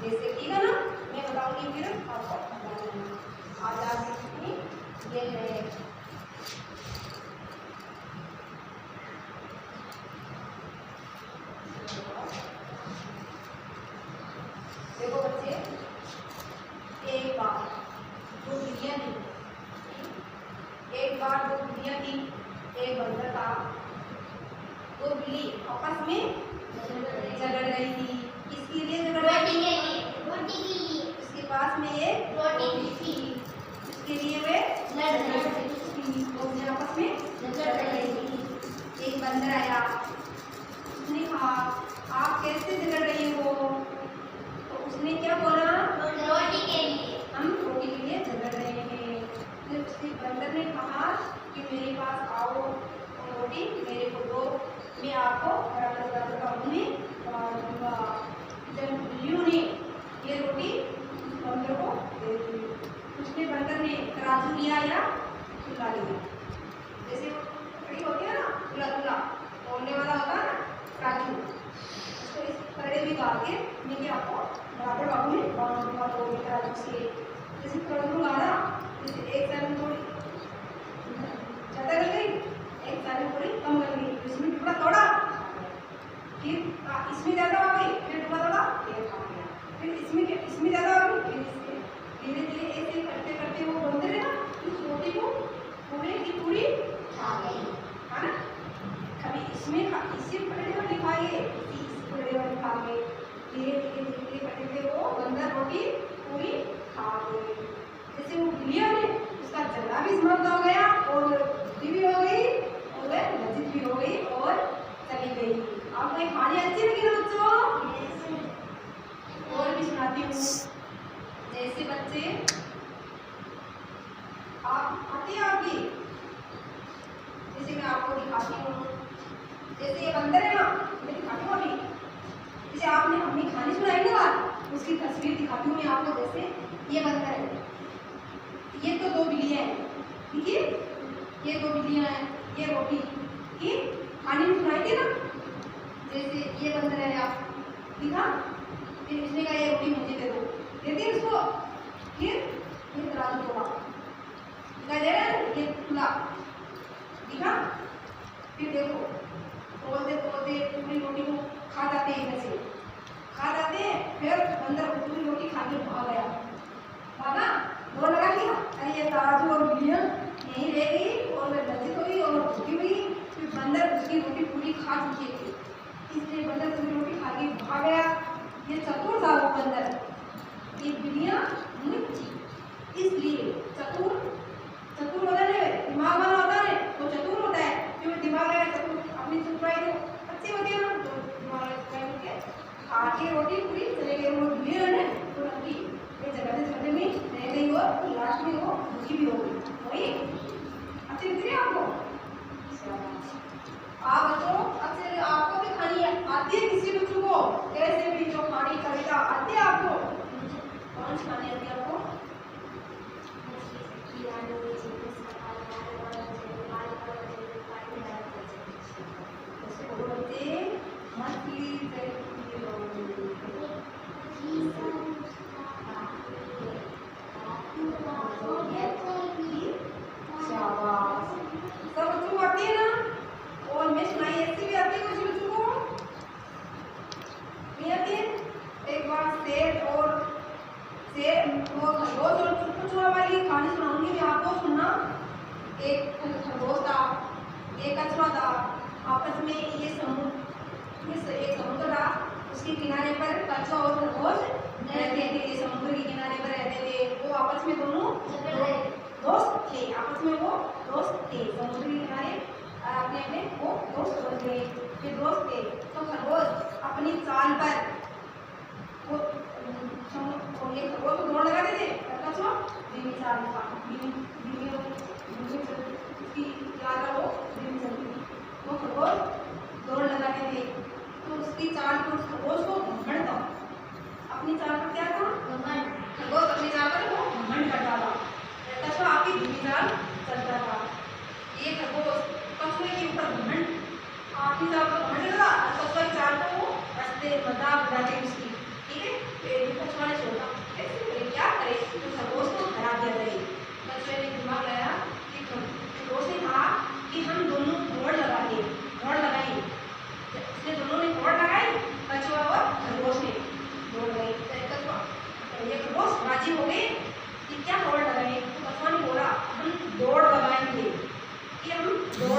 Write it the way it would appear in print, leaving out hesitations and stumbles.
जैसे ठीक है ना, मैं बताऊंगी फिर आपको बताना। आज आपकी ये है देखो बच्चे, एक बार दो बिल्लियां थी, एक बार दो बिल्लियां थी, एक बंदर था। दो बिल्ली आपस में झगड़ रही थी। किसके लिए झगड़ रही थी? रोटी के लिए। उसके पास में एक रोटी थी, उसके लिए वे लड़ रही थी, दोनों आपस में झगड़ रही थी। एक बंदर आया, उसने कहा आप कैसे झगड़ रही हो? तो उसने क्या बोला? रोटी के लिए। हम रोटी के लिए झगड़ रहे हैं। फिर उसने बंदर ने कहा कि मेरे पास आओ और रोटी मेरे को दो, मैं आपको बराबर बराबर भागों में बांट दूंगा। जब बिल्लियों ने ये रोटी बंदर को दे दी, उसने बंदर ने तराजू लिया या तुला लिया, जैसे कड़ी होती है ना, तुला तुला तोलने वाला होता है ना तराजू, उसको इस कड़े में डाल के मैं आपको बराबर भागों में बांट दूंगा दो तराजू से। जैसे तराजू गाड़ा, जैसे एक साइड में थोड़ी ज़्यादा लग गई, एक साइड में थोड़ी कम लग गई, इसमें टुकड़ा तोड़ा, फिर इसमें ज़्यादा हो गई, फिर टुकड़ा तोड़ा, फिर खा गया, फिर इसमें ज़्यादा हो गई, फिर इसमें धीरे धीरे ऐसे करते करते वो बंदर है ना उस रोटी को पूरे की पूरी खा गई, है ना। कभी इसमें इसी पलड़े वाली खाए, इसी पलड़े वाली खा गए, धीरे धीरे धीरे धीरे करते करते वो बंदर रोटी पूरी खा गए। जैसे वो बिल्लियां ने उसका झगड़ा भी समाप्त हो गया और बुद्धि भी हो गई और वह लज्जित भी हो गई और चली गई। आपको ये कहानी अच्छी लगी ना बच्चों? और भी सुनाती हूँ। जैसे बच्चे आप आती है आपकी, जैसे मैं आपको दिखाती हूँ, जैसे ये बंदर है ना, मैं दिखाती हूँ अभी, जैसे आपने हमें कहानी सुनाई ना बात, उसकी तस्वीर दिखाती हूँ मैं आपको। जैसे ये बंदर है, ये तो दो बिल्लियाँ हैं, ठीक है, ये दो बिल्लियाँ हैं, ये रोटी की कहानी में सुनाई थी ना। जैसे ये बंदर है, आप दिखा, फिर इसने कहा ये रोटी मुझे दे दो, दे दी उसको, फिर ये तराजू तोड़ा, दिखाई दे रहा है, ये खुला दिखा, फिर देखो तोड़ते तोड़ते पूरी रोटी को खा जाते हैं, इधर से खा जाते हैं, फिर बंदर पूरी रोटी खा के भाग गया, भागा, दौड़ लगा लिया, अरे ये तराजू और बिल्लियाँ यहीं रह गई और वह लज्जित हुई और भूखी हुई। फिर बंदर उसकी रोटी पूरी खा चुकी थी, इसलिए बंदर पूरी रोटी खा के भाग गया। ये चतुर था वो बंदर, ये बिल्लियाँ मूर्ख थी, इसलिए चतुर चतुर होता है, दिमाग वाला होता है वो चतुर होता है, क्योंकि दिमाग वाला चतुर अपनी चतुराई तो अच्छी होती है ना, तो दिमाग वाला चतुराई के खा के रोटी पूरी चले गए। वो बिल्लियाँ ने तो रखी, ये जगह में रह गई और लास्ट में वो भूखी भी हो गई। वही अच्छी लगती है आपको? आप बच्चों अच्छे, आपको भी कहानी आती है किसी बच्चों को? कैसे भी जो कहानी कविता आती है आपको? कौन सी कहानी आती है आपको? सब बच्चों को आती है ना? और मैं सुनाई ऐसी भी आती है कुछ बच्चों को? नहीं आती है? एक बार शेर और खरगोश और कुछ वाली कहानी सुनाऊंगी मैं आपको, सुनना। एक खरगोश था, एक कछुआ था, आपस में ये एक समुद्र था, उसके किनारे पर कछुआ और खरगोश रहते थे, समुद्र के किनारे पर रहते थे। वो आपस में दोनों दोस्त थे, आपस में वो दोस्त थे, समुद्र के किनारे अपने अपने वो दोस्त बन गए। ये दोस्त थे तो खरगोश अपनी चाल पर वो ये खरगोश को दौड़ लगाते थे, कछुआ धीमी चाल था, उसकी यात्रा वो धीमी चलती थी, वो खरगोश दौड़ लगाते थे। तो उसकी चाल पर उस खरगोश को घमंड था, अपनी चाल पर क्या था? घमंड। खरगोश अपनी चाल पर वो घमंड करता था, कछुआ आपकी धीमी चाल चलता था। ये खरगोश कछुए के ऊपर घमंड, आपकी चाल पर घमंड लगा, कछुआ की चाल पर वो हंसते मजाक उड़ाते उसकी, ठीक है। फिर भी कछुआ ने सोचा ऐसे करे क्या करे तो खरगोश को हरा दिया जाए। कछुए ने दिमाग लगाया कि खरगोश ने कहा कि हम दोनों होड़ लगाएंगे। इसलिए दोनों ने होड़ लगाई, कछुआ और खरगोश ने होड़ लगाई। कछुआ ये खरगोश राजी हो गए कि क्या होड़ लगाएं। तो कछुआ ने बोला हम दौड़ लगाएंगे कि हम दौड़